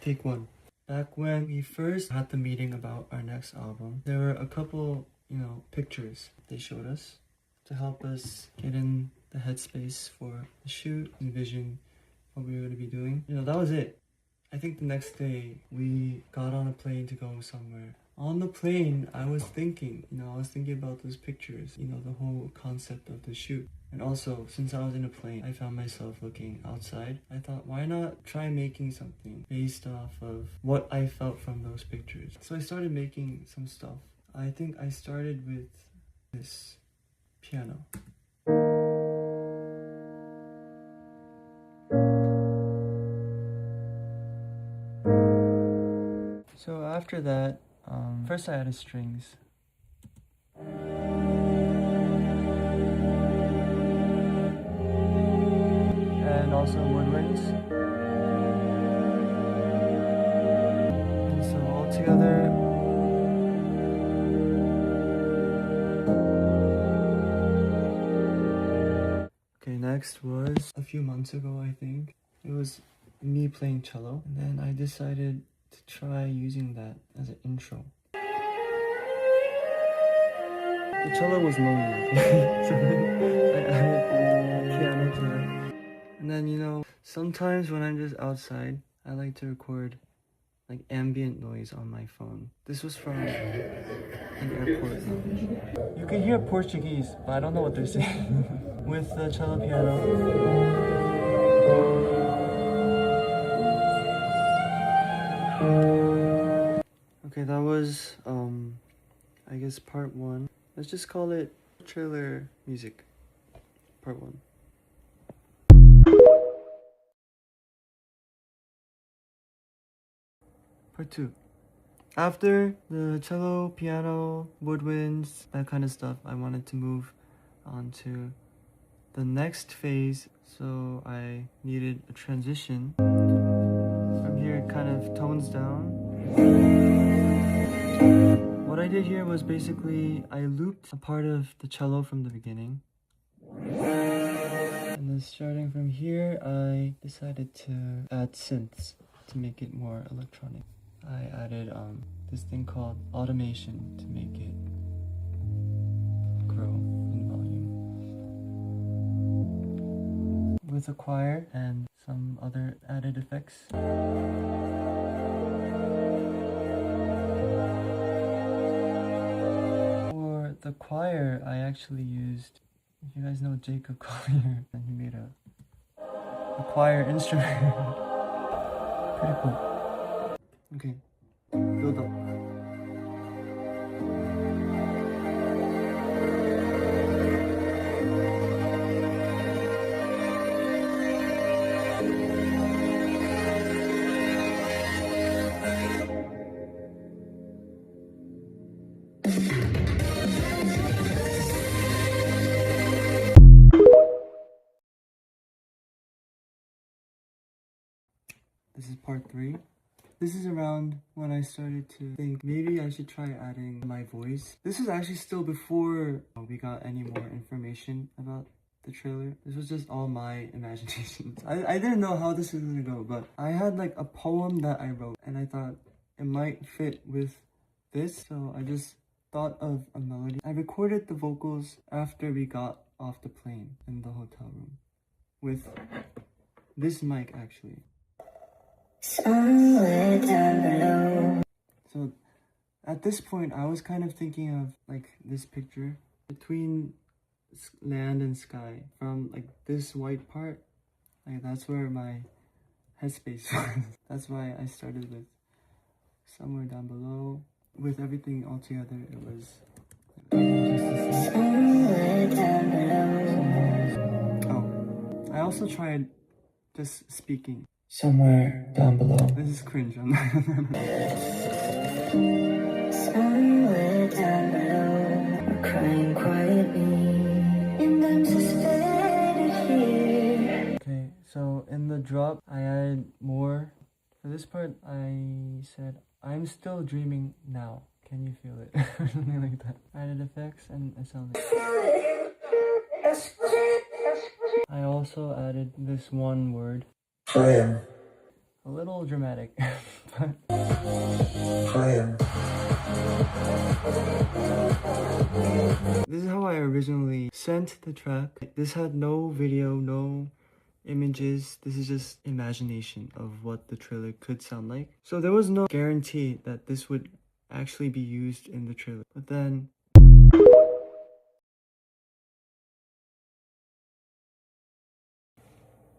Take one. Back when we first had the meeting about our next album, there were a couple, pictures they showed us to help us get in the headspace for the shoot, envision what we were going to be doing. That was it. I think the next day we got on a plane to go somewhere. On the plane, I was thinking about those pictures, the whole concept of the shoot. And also, since I was in a plane, I found myself looking outside. I thought, why not try making something based off of what I felt from those pictures? So I started making some stuff. I think I started with this piano. So after that, first I added strings. And also woodwinds. And so all together, okay, next was a few months ago, I think. It was me playing cello, and then I decided to try using that as an intro. The cello was lonely, so I added piano to it. And then, sometimes when I'm just outside, I like to record like ambient noise on my phone. This was from an airport lounge. You can hear Portuguese, but I don't know what they're saying. With the cello piano. Okay, that was, I guess part 1. Let's just call it trailer music, part 1. Part 2. After the cello, piano, woodwinds, that kind of stuff, I wanted to move on to the next phase, so I needed a transition. From here, it kind of tones down. What I did here was basically I looped a part of the cello from the beginning. And then starting from here, I decided to add synths to make it more electronic. I added this thing called automation to make it grow in volume. With a choir and some other added effects. For the choir, I actually used, if you guys know Jacob Collier, and he made a choir instrument. Pretty cool. Okay, build up. This is part 3. This is around when I started to think maybe I should try adding my voice. This is actually still before we got any more information about the trailer. This was just all my imagination. I didn't know how this was gonna go, but I had like a poem that I wrote and I thought it might fit with this, so I just thought of a melody. I recorded the vocals after we got off the plane in the hotel room with this mic actually. Somewhere down below. So at this point I was kind of thinking of like this picture between land and sky. From like this white part, like that's where my headspace was. That's why I started with somewhere down below. With everything all together, it was somewhere down below. Oh, I also tried just speaking. Somewhere down below. This is cringe. Somewhere down below, we're crying quietly, and I'm suspended here. Okay, so in the drop, I added more. For this part, I said, I'm still dreaming now. Can you feel it? Or something like that. I added effects and it sounded. I also added this one word. a little dramatic. But this is how I originally sent the track. This had no video, no images. This is just imagination of what the trailer could sound like. So there was no guarantee that this would actually be used in the trailer. But then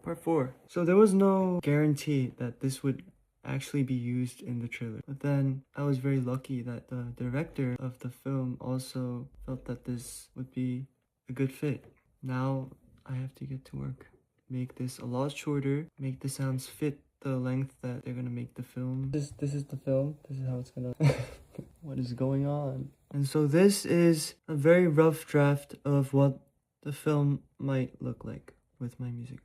Part 4. So there was no guarantee that this would actually be used in the trailer. But then I was very lucky that the director of the film also felt that this would be a good fit. Now I have to get to work. Make this a lot shorter, make the sounds fit the length that they're gonna make the film. This is the film. This is how it's gonna what is going on? And so this is a very rough draft of what the film might look like with my music.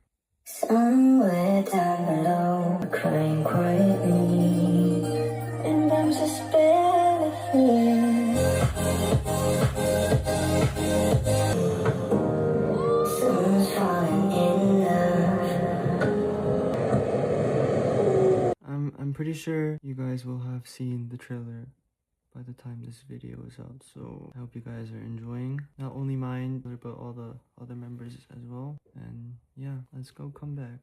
Somewhere down below, crying quietly, and I'm just barely here. Someone's falling in love. I'm pretty sure you guys will have seen the trailer by the time this video is out, so I hope you guys are enjoying not only mine but all the other members as well. And yeah, let's go come back.